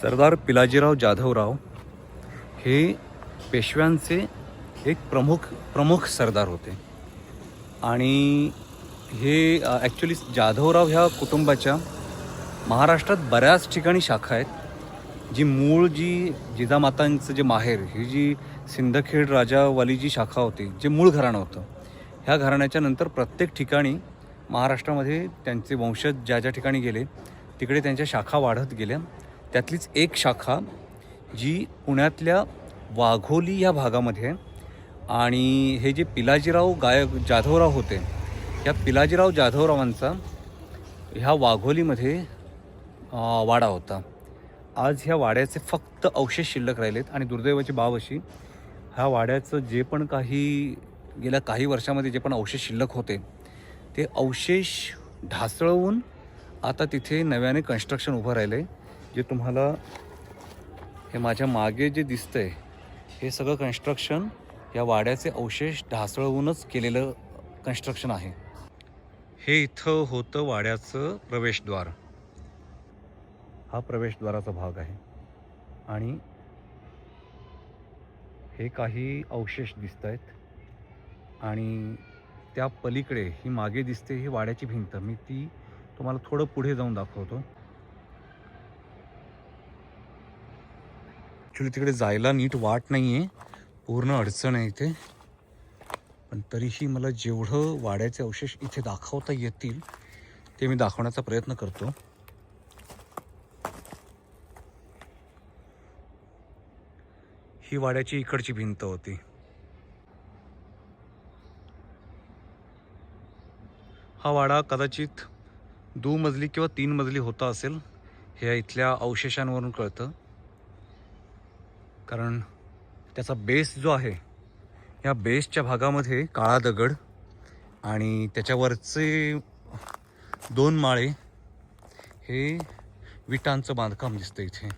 सरदार पिलाजीराव जाधवराव हे पेशव्यांचे एक प्रमुख सरदार होते आणि हे ॲक्च्युली जाधवराव ह्या कुटुंबाच्या महाराष्ट्रात बऱ्याच ठिकाणी शाखा आहेत. जी मूळ जिजामातांचं जे माहेर ही जी सिंदखेड राजावाली जी शाखा होती, जे मूळ घराणं होतं, ह्या घराण्याच्या नंतर प्रत्येक ठिकाणी महाराष्ट्रामध्ये त्यांचे वंशज ज्या ज्या ठिकाणी गेले तिकडे त्यांच्या शाखा वाढत गेल्या. त्यातलीच एक शाखा जी पुण्यातल्या वाघोली या भागामध्ये, आणि हे जे पिलाजीराव जाधवराव होते, या पिलाजीराव जाधवरावांचा ह्या वाघोलीमध्ये वाडा होता. आज ह्या वाड्याचे फक्त अवशेष शिल्लक राहिलेत आणि दुर्दैवाची बाब अशी, ह्या वाड्याचं जे पण गेल्या काही वर्षामध्ये जे पण अवशेष शिल्लक होते ते अवशेष ढासळवून आता तिथे नव्याने कन्स्ट्रक्शन उभं राहिलं आहे. जे तुम्हाला हे माझ्या मागे जे दिसतंय हे सगळं कन्स्ट्रक्शन या वाड्याचे अवशेष ढासळवूनच केलेलं कन्स्ट्रक्शन आहे. हे इथं होतं वाड्याचं प्रवेशद्वार. हा प्रवेशद्वाराचा भाग आहे आणि हे काही अवशेष दिसत आहेत आणि त्या पलीकडे ही मागे दिसते ही वाड्याची भिंत. मी ती तुम्हाला थोडं पुढे जाऊन दाखवतो. ॲक्च्युली तिकडे जायला नीट वाट नाही आहे, पूर्ण अडचण आहे इथे, पण तरीही मला जेवढं वाड्याचे अवशेष इथे दाखवता येतील ते मी दाखवण्याचा प्रयत्न करतो. ही वाड्याची इकडची भिंत होती. हा वाडा कदाचित 2 मजली किंवा 3 मजली होता असेल, हे इथल्या अवशेषांवरून कळतं. कारण त्याचा बेस जो आहे, या बेसच्या भागामध्ये काळा दगड आणि त्याच्यावरचे 2 माळे हे विटांचं बांधकाम दिसतं इथे.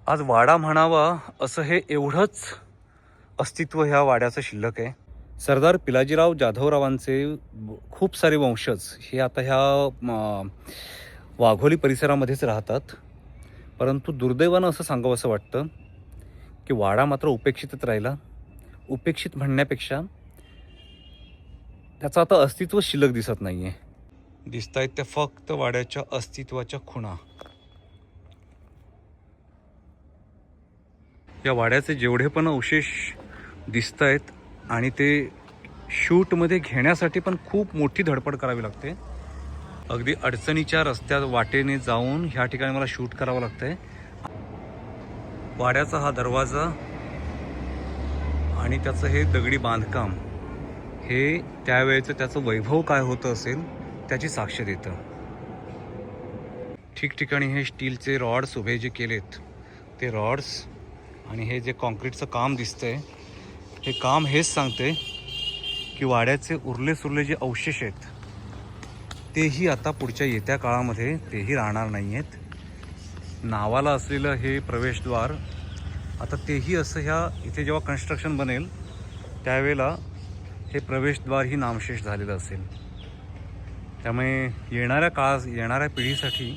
आज वाडा म्हणावा असं हे एवढंच अस्तित्व ह्या वाड्याचं शिल्लक आहे. सरदार पिलाजीराव जाधवरावांचे खूप सारे वंशज हे आता ह्या वाघोली परिसरामध्येच राहतात. परंतु दुर्दैवानं असं सांगावं वाटतं की वाडा मात्र उपेक्षितच राहिला. उपेक्षित म्हणण्यापेक्षा त्याचं आता अस्तित्व शिल्लक दिसत नाही आहे. दिसत आहेत त्या फक्त वाड्याच्या अस्तित्वाच्या खुणा. या वाड्याचे जेवढे पण अवशेष दिसत आहेत आणि ते शूटमध्ये घेण्यासाठी पण खूप मोठी धडपड करावी लागते. अगदी अडचणीच्या रस्त्यात वाटेने जाऊन ह्या ठिकाणी मला शूट करावं लागतंय. वाड्याचा हा दरवाजा आणि त्याचं हे दगडी बांधकाम हे त्यावेळेचं त्याचं वैभव काय होतं असेल त्याची साक्ष देतं. ठिकठिकाणी हे स्टीलचे रॉड्स उभे जे केलेत ते रॉड्स आणि हे जे कॉन्क्रीटचं काम दिसतंय हे काम हेच सांगते की वाड्याचे उरले सुरले जे अवशेष आहेत तेही आता पुढच्या येत्या काळामध्ये तेही राहणार नाही आहेत. नावाला असलेलं हे प्रवेशद्वार आता तेही असं ह्या इथे जेव्हा कन्स्ट्रक्शन बनेल त्यावेळेला हे प्रवेशद्वार ही नामशेष झालेलं असेल. त्यामुळे येणाऱ्या पिढीसाठी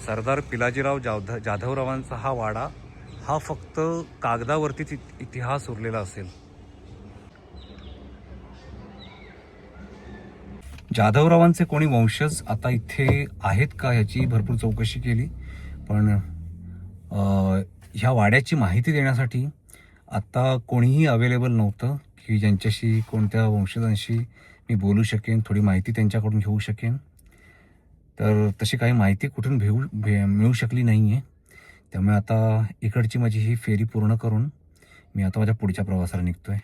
सरदार पिलाजीराव जाधवरावांचा हा वाडा हा फक्त कागदावरतीच इतिहास उरलेला असेल. जाधवरावांचे कोणी वंशज आता इथे आहेत का ह्याची भरपूर चौकशी केली, पण ह्या वाड्याची माहिती देण्यासाठी आता कोणीही अवेलेबल नव्हतं की ज्यांच्याशी कोणत्या वंशजांशी मी बोलू शकेन, थोडी माहिती त्यांच्याकडून घेऊ शकेन. तर तशी काही माहिती कुठून मिळू शकली नाही आहे. त्यामुळे आता इकडची माझी ही फेरी पूर्ण करून मी आता माझ्या पुढच्या प्रवासाला निघतो आहे.